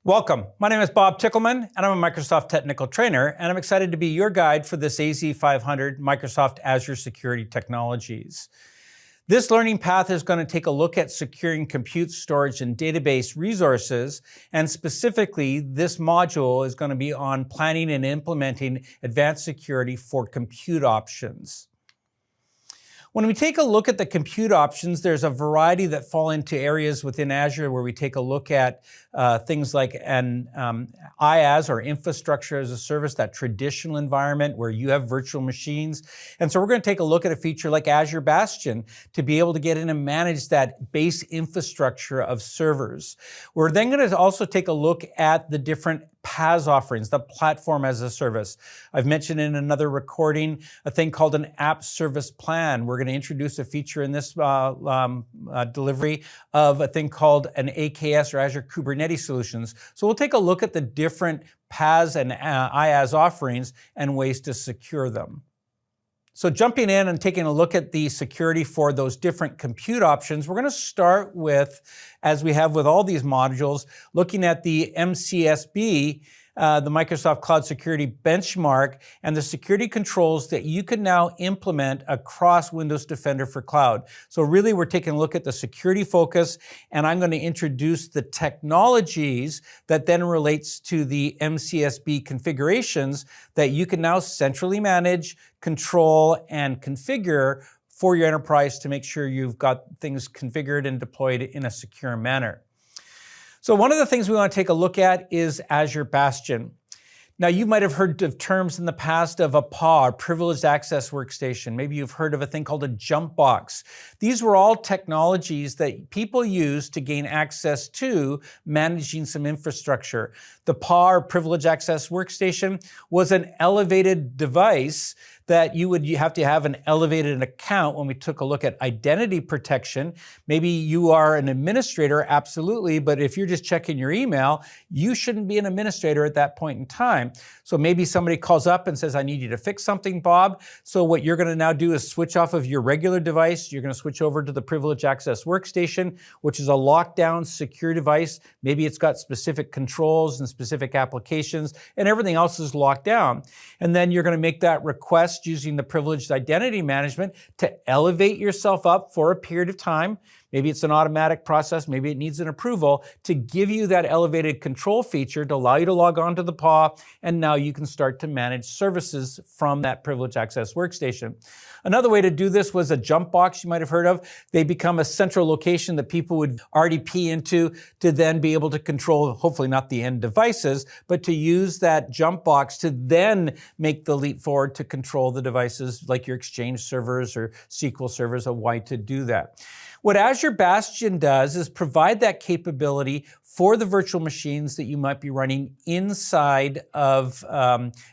Welcome. My name is Bob Tickleman, and I'm a Microsoft technical trainer, and I'm excited to be your guide for this AZ500 Microsoft Azure Security Technologies. This learning path is going to take a look at securing compute, storage, and database resources, and specifically, this module is going to be on planning and implementing advanced security for compute options. When we take a look at the compute options, there's a variety that fall into areas within Azure where we take a look at things like an IaaS, or infrastructure as a service, that traditional environment where you have virtual machines. And so we're going to take a look at a feature like Azure Bastion to be able to get in and manage that base infrastructure of servers. We're then going to also take a look at the different PaaS offerings, the platform as a service. I've mentioned in another recording a thing called an app service plan. We're going to introduce a feature in this delivery of a thing called an AKS, or Azure Kubernetes Solutions. So we'll take a look at the different PaaS and IaaS offerings and ways to secure them. So jumping in and taking a look at the security for those different compute options, we're going to start with, as we have with all these modules, looking at the MCSB, the Microsoft Cloud Security Benchmark, and the security controls that you can now implement across Windows Defender for Cloud. So really, we're taking a look at the security focus, and I'm going to introduce the technologies that then relates to the MCSB configurations that you can now centrally manage, control, and configure for your enterprise to make sure you've got things configured and deployed in a secure manner. So one of the things we want to take a look at is Azure Bastion. Now, you might have heard of terms in the past of a PA, a Privileged Access Workstation. Maybe you've heard of a thing called a jump box. These were all technologies that people use to gain access to managing some infrastructure. The PA, or Privileged Access Workstation, was an elevated device that you have to have an elevated account. When we took a look at identity protection, maybe you are an administrator, absolutely, but if you're just checking your email, you shouldn't be an administrator at that point in time. So maybe somebody calls up and says, I need you to fix something, Bob. So what you're going to now do is switch off of your regular device. You're going to switch over to the Privileged Access Workstation, which is a lockdown, secure device. Maybe it's got specific controls and specific applications, and everything else is locked down. And then you're going to make that request using the privileged identity management to elevate yourself up for a period of time. Maybe it's an automatic process, maybe it needs an approval to give you that elevated control feature to allow you to log on to the PA, and now you can start to manage services from that Privileged Access Workstation. Another way to do this was a jump box you might have heard of. They become a central location that people would RDP into to then be able to control, hopefully not the end devices, but to use that jump box to then make the leap forward to control the devices like your Exchange servers or SQL servers, a why to do that. What Azure Bastion does is provide that capability for the virtual machines that you might be running inside of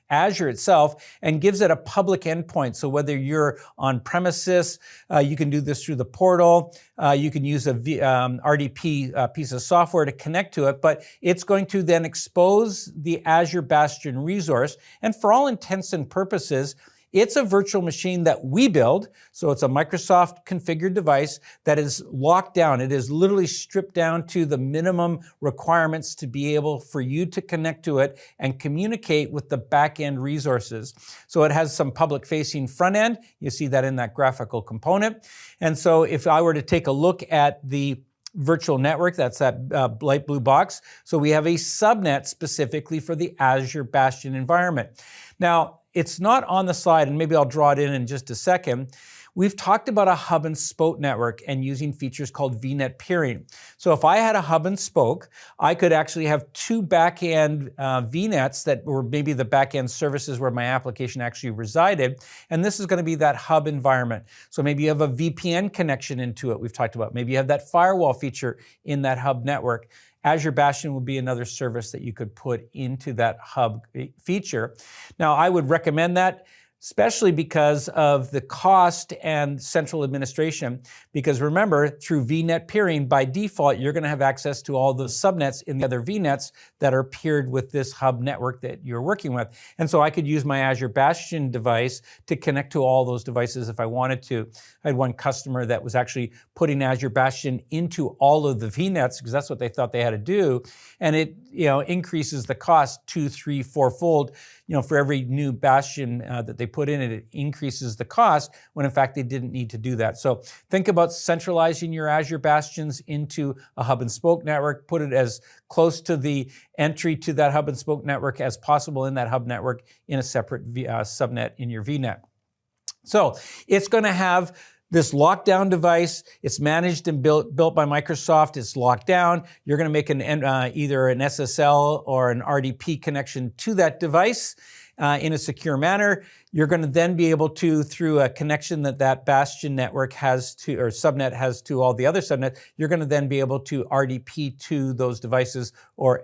Azure itself, and gives it a public endpoint. So whether you're on premises, you can do this through the portal. You can use a RDP piece of software to connect to it, but it's going to then expose the Azure Bastion resource. And for all intents and purposes, it's a virtual machine that we build, so it's a Microsoft configured device that is locked down. It is literally stripped down to the minimum requirements to be able for you to connect to it and communicate with the back-end resources. So it has some public-facing front end. You see that in that graphical component. And so if I were to take a look at the virtual network, that's that light blue box. So we have a subnet specifically for the Azure Bastion environment. Now, it's not on the slide, and maybe I'll draw it in just a second. We've talked about a hub and spoke network and using features called VNet peering. So if I had a hub and spoke, I could actually have two back-end VNets that were maybe the back-end services where my application actually resided. And this is going to be that hub environment. So maybe you have a VPN connection into it, we've talked about. Maybe you have that firewall feature in that hub network. Azure Bastion would be another service that you could put into that hub feature. Now, I would recommend that especially because of the cost and central administration. Because remember, through VNet peering, by default, you're going to have access to all the subnets in the other VNets that are peered with this hub network that you're working with. And so I could use my Azure Bastion device to connect to all those devices if I wanted to. I had one customer that was actually putting Azure Bastion into all of the VNets because that's what they thought they had to do. And it increases the cost 2, 3, 4-fold. For every new Bastion that they put in it increases the cost when in fact they didn't need to do that. So think about centralizing your Azure Bastions into a hub and spoke network, put it as close to the entry to that hub and spoke network as possible in that hub network in a separate subnet in your VNet. So it's going to have this lockdown device. It's managed and built by Microsoft. It's locked down. You're going to make either an SSL or an RDP connection to that device in a secure manner. You're going to then be able to, through a connection that Bastion network has to, or subnet has to all the other subnets, you're going to then be able to RDP to those devices or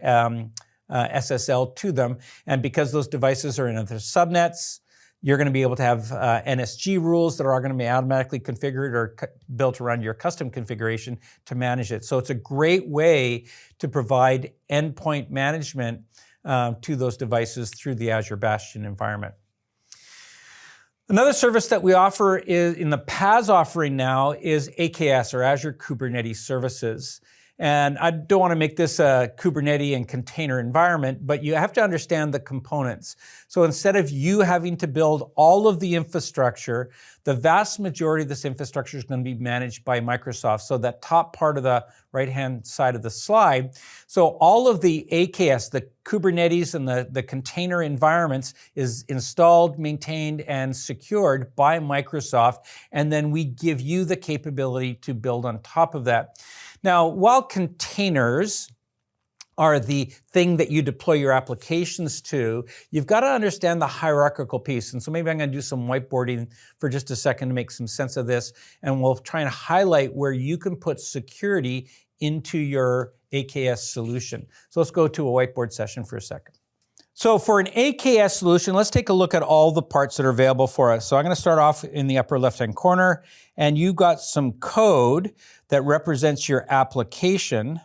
SSL to them. And because those devices are in other subnets, you're going to be able to have NSG rules that are going to be automatically configured or built around your custom configuration to manage it. So it's a great way to provide endpoint management to those devices through the Azure Bastion environment. Another service that we offer is in the PaaS offering now is AKS, or Azure Kubernetes Services. And I don't want to make this a Kubernetes and container environment, but you have to understand the components. So instead of you having to build all of the infrastructure, the vast majority of this infrastructure is going to be managed by Microsoft. So that top part of the right-hand side of the slide. So all of the AKS, the Kubernetes and the container environments is installed, maintained, and secured by Microsoft. And then we give you the capability to build on top of that. Now, while containers are the thing that you deploy your applications to, you've got to understand the hierarchical piece. And so maybe I'm going to do some whiteboarding for just a second to make some sense of this. And we'll try and highlight where you can put security into your AKS solution. So let's go to a whiteboard session for a second. So for an AKS solution, let's take a look at all the parts that are available for us. So I'm going to start off in the upper left-hand corner, and you've got some code that represents your application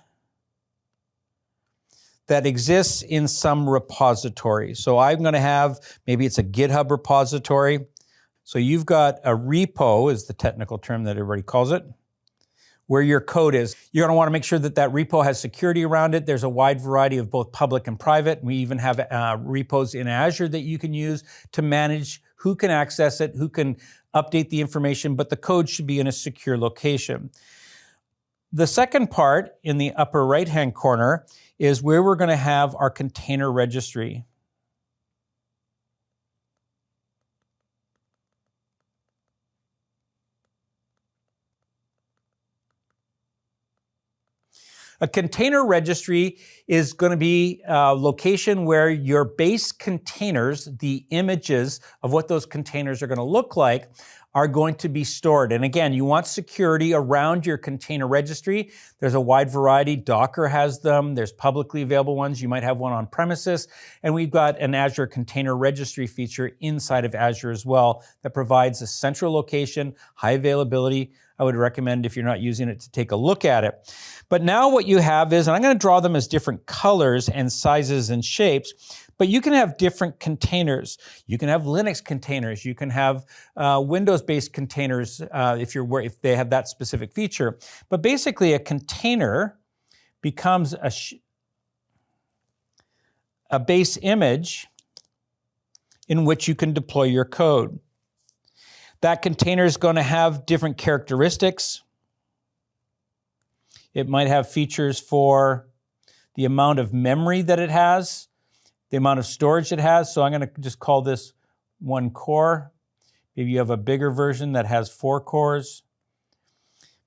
that exists in some repository. So I'm going to have, maybe it's a GitHub repository. So you've got a repo, is the technical term that everybody calls it, where your code is. You're going to want to make sure that that repo has security around it. There's a wide variety of both public and private. We even have repos in Azure that you can use to manage who can access it, who can update the information, but the code should be in a secure location. The second part in the upper right-hand corner is where we're going to have our container registry. A container registry is going to be a location where your base containers, the images of what those containers are going to look like, are going to be stored. And again, you want security around your container registry. There's a wide variety. Docker has them. There's publicly available ones. You might have one on premises. And we've got an Azure Container Registry feature inside of Azure as well that provides a central location, high availability. I would recommend, if you're not using it, to take a look at it. But now what you have is, and I'm going to draw them as different colors and sizes and shapes, but you can have different containers. You can have Linux containers. You can have Windows-based containers if they have that specific feature. But basically, a container becomes a base image in which you can deploy your code. That container is going to have different characteristics. It might have features for the amount of memory that it has, the amount of storage it has. So I'm going to just call this 1 core. Maybe you have a bigger version that has 4 cores.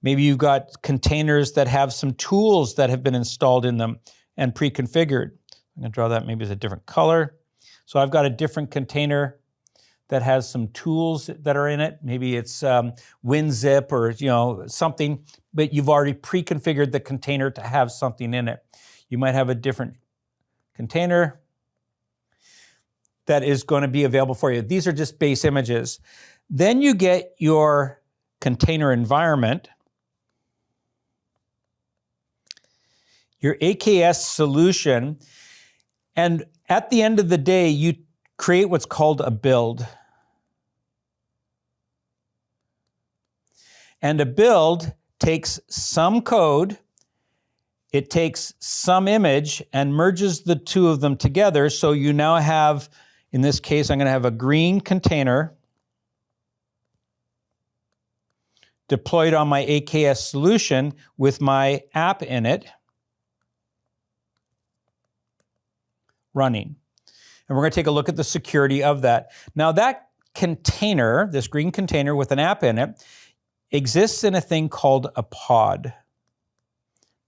Maybe you've got containers that have some tools that have been installed in them and pre-configured. I'm going to draw that maybe as a different color. So I've got a different container that has some tools that are in it. Maybe it's WinZip or something, but you've already pre-configured the container to have something in it. You might have a different container that is going to be available for you. These are just base images. Then you get your container environment, your AKS solution, and at the end of the day, you create what's called a build. And a build takes some code, it takes some image, and merges the two of them together. So you now have, in this case, I'm going to have a green container deployed on my AKS solution with my app in it running. And we're going to take a look at the security of that. Now that container, this green container with an app in it, exists in a thing called a pod.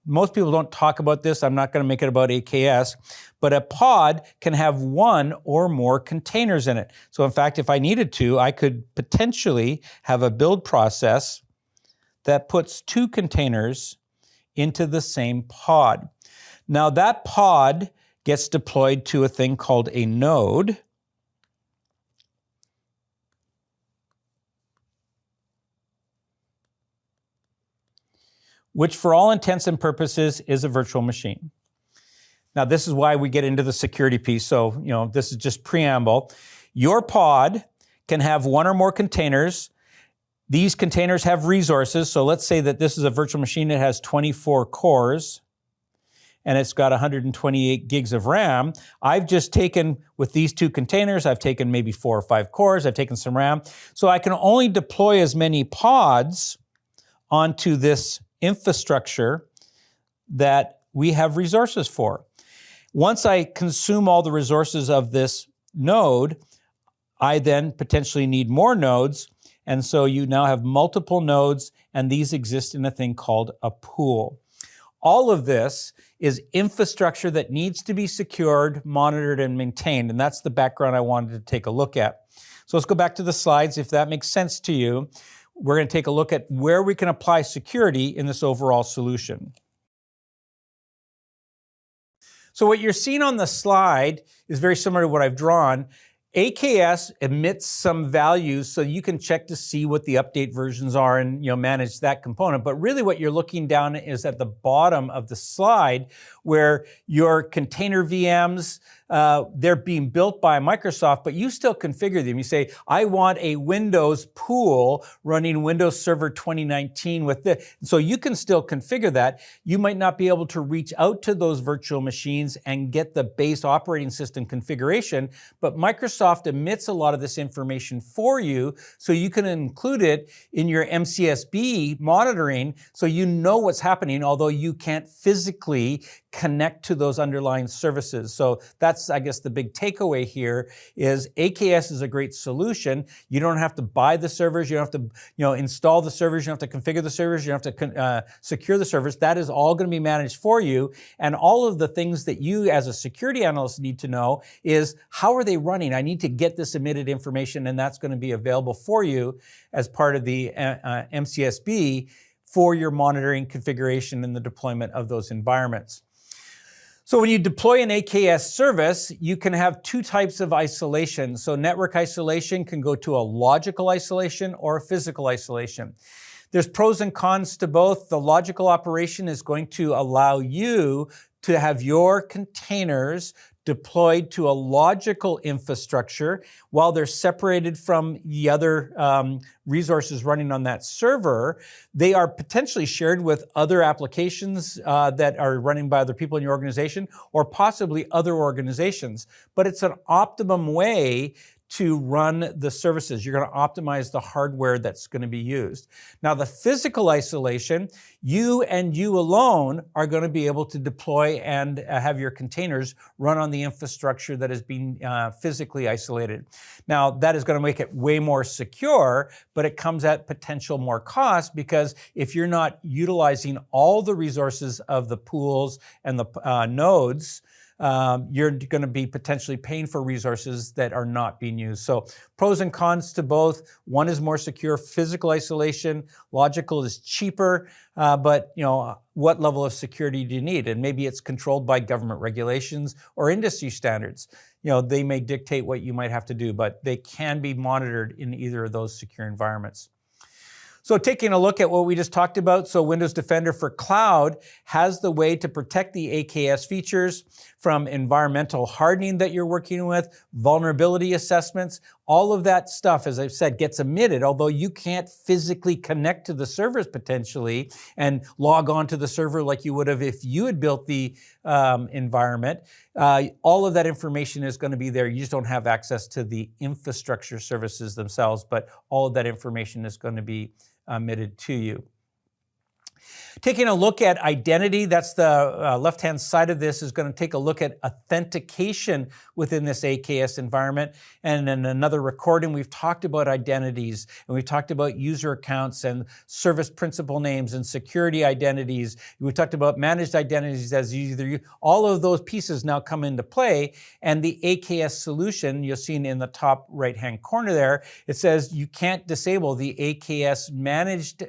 Most people don't talk about this. I'm not going to make it about AKS, but a pod can have one or more containers in it. So in fact, if I needed to, I could potentially have a build process that puts two containers into the same pod. Now that pod gets deployed to a thing called a node, which for all intents and purposes is a virtual machine. Now this is why we get into the security piece. So, this is just preamble. Your pod can have one or more containers. These containers have resources. So let's say that this is a virtual machine that has 24 cores and it's got 128 gigs of RAM. I've just taken, with these two containers, I've taken maybe 4 or 5 cores, I've taken some RAM. So I can only deploy as many pods onto this infrastructure that we have resources for. Once I consume all the resources of this node, I then potentially need more nodes. And so you now have multiple nodes, and these exist in a thing called a pool. All of this is infrastructure that needs to be secured, monitored, and maintained. And that's the background I wanted to take a look at. So let's go back to the slides, if that makes sense to you. We're going to take a look at where we can apply security in this overall solution. So what you're seeing on the slide is very similar to what I've drawn. AKS emits some values so you can check to see what the update versions are and manage that component. But really what you're looking down is at the bottom of the slide where your container VMs, they're being built by Microsoft, but you still configure them. You say, I want a Windows pool running Windows Server 2019 with this. So you can still configure that. You might not be able to reach out to those virtual machines and get the base operating system configuration, but Microsoft emits a lot of this information for you so you can include it in your MCSB monitoring so you know what's happening, although you can't physically connect to those underlying services. So that's, I guess, the big takeaway here is AKS is a great solution. You don't have to buy the servers. You don't have to, install the servers. You don't have to configure the servers. You don't have to secure the servers. That is all going to be managed for you. And all of the things that you as a security analyst need to know is how are they running? I need to get this emitted information, and that's going to be available for you as part of the MCSB for your monitoring, configuration, and the deployment of those environments. So when you deploy an AKS service, you can have two types of isolation. So network isolation can go to a logical isolation or a physical isolation. There's pros and cons to both. The logical operation is going to allow you to have your containers deployed to a logical infrastructure while they're separated from the other resources running on that server. They are potentially shared with other applications that are running by other people in your organization or possibly other organizations. But it's an optimum way to run the services. You're going to optimize the hardware that's going to be used. Now, the physical isolation, you and you alone are going to be able to deploy and have your containers run on the infrastructure that is being physically isolated. Now, that is going to make it way more secure, but it comes at potential more cost because if you're not utilizing all the resources of the pools and the nodes, you're going to be potentially paying for resources that are not being used. So pros and cons to both. One is more secure, physical isolation. Logical is cheaper, but what level of security do you need? And maybe it's controlled by government regulations or industry standards. They may dictate what you might have to do, but they can be monitored in either of those secure environments. So taking a look at what we just talked about, so Windows Defender for Cloud has the way to protect the AKS features from environmental hardening that you're working with, vulnerability assessments, all of that stuff, as I've said, gets emitted, although you can't physically connect to the servers potentially and log on to the server like you would have if you had built the environment. All of that information is going to be there. You just don't have access to the infrastructure services themselves, but all of that information is going to be emitted to you. Taking a look at identity, that's the left-hand side of this, is going to take a look at authentication within this AKS environment. And in another recording, we've talked about identities, and we've talked about user accounts and service principal names and security identities. We've talked about managed identities as all of those pieces now come into play. And the AKS solution, you'll see in the top right-hand corner there, it says you can't disable the AKS managed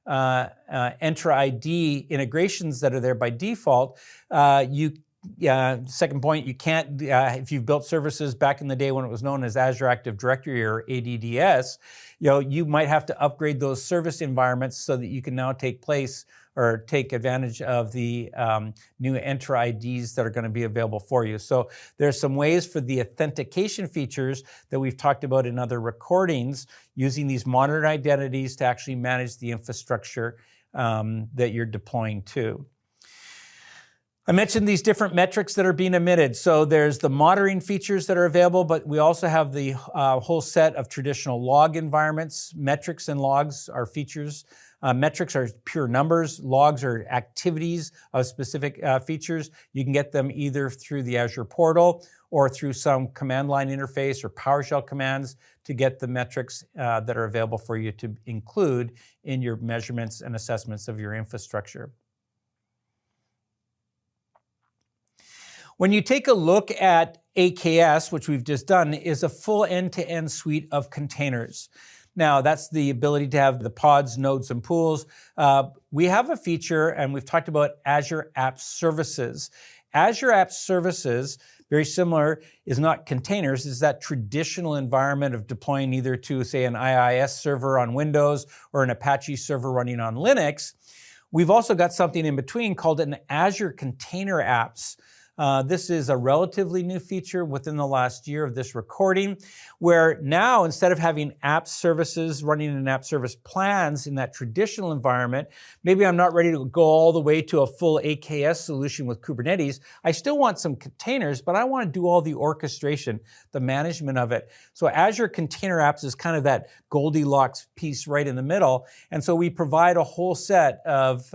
Entra ID integrations that are there by default. Second point, you can't, if you've built services back in the day when it was known as Azure Active Directory or ADDS, you might have to upgrade those service environments so that you can now take advantage of the new Entra IDs that are going to be available for you. So there's some ways for the authentication features that we've talked about in other recordings, using these modern identities to actually manage the infrastructure that you're deploying to. I mentioned these different metrics that are being emitted. So there's the monitoring features that are available, but we also have the whole set of traditional log environments. Metrics and logs are features. Metrics are pure numbers. Logs are activities of specific features. You can get them either through the Azure portal or through some command line interface or PowerShell commands to get the metrics that are available for you to include in your measurements and assessments of your infrastructure. When you take a look at AKS, which we've just done, is a full end-to-end suite of containers. Now, that's the ability to have the pods, nodes, and pools. We have a feature, and we've talked about Azure App Services. Azure App Services, very similar, is not containers. It's that traditional environment of deploying either to, say, an IIS server on Windows or an Apache server running on Linux. We've also got something in between called an Azure Container Apps. This is a relatively new feature within the last year of this recording, where now instead of having app services running in app service plans in that traditional environment, maybe I'm not ready to go all the way to a full AKS solution with Kubernetes. I still want some containers, but I want to do all the orchestration, the management of it. So Azure Container Apps is kind of that Goldilocks piece right in the middle. And so we provide a whole set of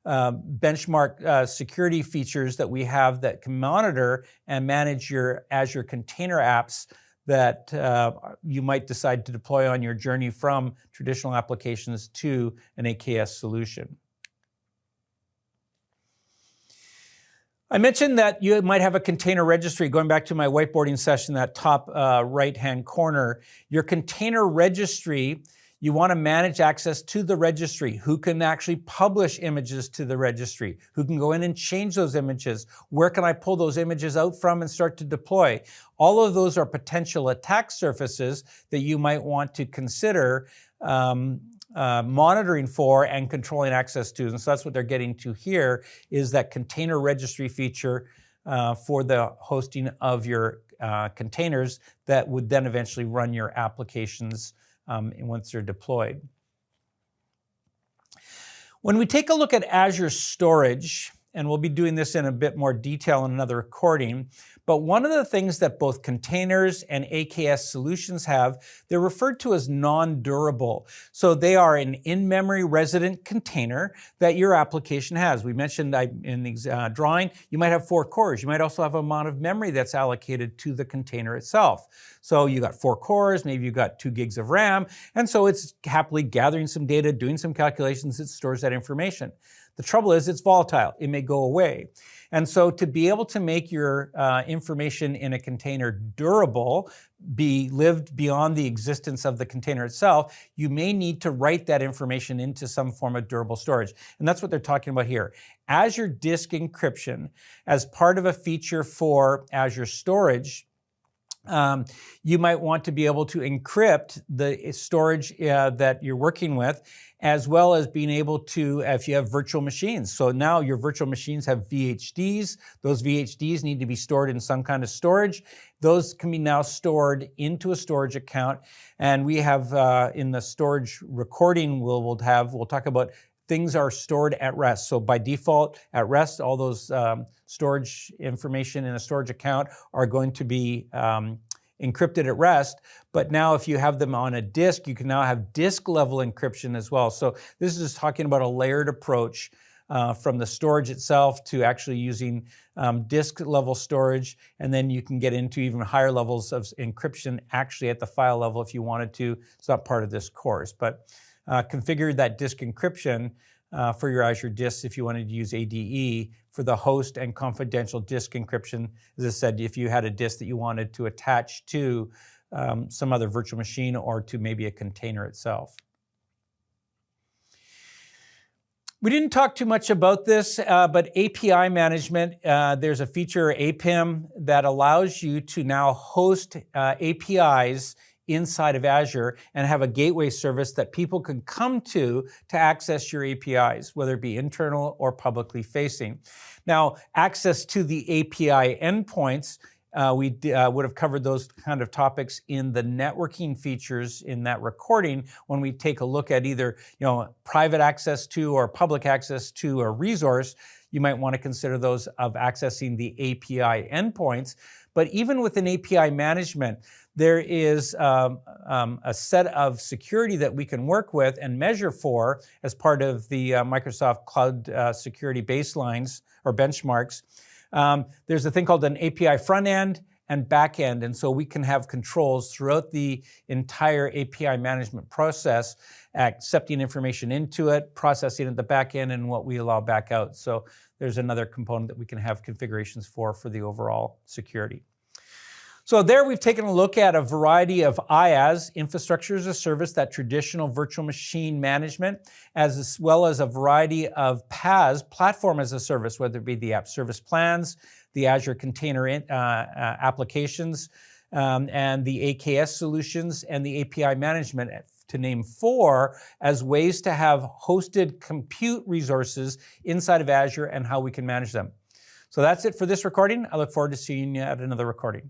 benchmark security features that we have that can monitor and manage your Azure Container Apps that you might decide to deploy on your journey from traditional applications to an AKS solution. I mentioned that you might have a container registry. Going back to my whiteboarding session, that top right-hand corner, your container registry, you want to manage access to the registry. Who can actually publish images to the registry? Who can go in and change those images? Where can I pull those images out from and start to deploy? All of those are potential attack surfaces that you might want to consider monitoring for and controlling access to. And so that's what they're getting to here, is that container registry feature for the hosting of your containers that would then eventually run your applications once they're deployed. When we take a look at Azure Storage, and we'll be doing this in a bit more detail in another recording, but one of the things that both containers and AKS solutions have, they're referred to as non-durable. So they are an in-memory resident container that your application has. We mentioned in the drawing, you might have 4 cores. You might also have an amount of memory that's allocated to the container itself. So you got 4 cores, maybe you've got 2 gigs of RAM, and so it's happily gathering some data, doing some calculations, it stores that information. The trouble is it's volatile. It may go away. And so to be able to make your information in a container durable, be lived beyond the existence of the container itself, you may need to write that information into some form of durable storage. And that's what they're talking about here. Azure Disk Encryption, as part of a feature for Azure Storage, you might want to be able to encrypt the storage that you're working with, as well as being able to, if you have virtual machines. So now your virtual machines have VHDs. Those VHDs need to be stored in some kind of storage. Those can be now stored into a storage account. And we have in the storage recording, we'll talk about things are stored at rest. So by default, at rest, all those storage information in a storage account are going to be encrypted at rest. But now if you have them on a disk, you can now have disk level encryption as well. So this is just talking about a layered approach from the storage itself to actually using disk level storage. And then you can get into even higher levels of encryption actually at the file level if you wanted to. It's not part of this course, but configure that disk encryption for your Azure disks if you wanted to use ADE for the host and confidential disk encryption. As I said, if you had a disk that you wanted to attach to some other virtual machine or to maybe a container itself. We didn't talk too much about this, but API management, there's a feature, APIM, that allows you to now host APIs inside of Azure and have a gateway service that people can come to access your APIs, whether it be internal or publicly facing. Now, access to the API endpoints, we would have covered those kind of topics in the networking features in that recording when we take a look at either private access to or public access to a resource. You might want to consider those of accessing the API endpoints. But even within API management, there is a set of security that we can work with and measure for as part of the Microsoft Cloud Security Baselines or benchmarks. There's a thing called an API front end and back end, and so we can have controls throughout the entire API management process, accepting information into it, processing at the back end, and what we allow back out. So there's another component that we can have configurations for the overall security. So there we've taken a look at a variety of IaaS, infrastructure as a service, that traditional virtual machine management, as well as a variety of PaaS, platform as a service, whether it be the app service plans, the Azure container applications, and the AKS solutions, and the API management, to name 4, as ways to have hosted compute resources inside of Azure and how we can manage them. So that's it for this recording. I look forward to seeing you at another recording.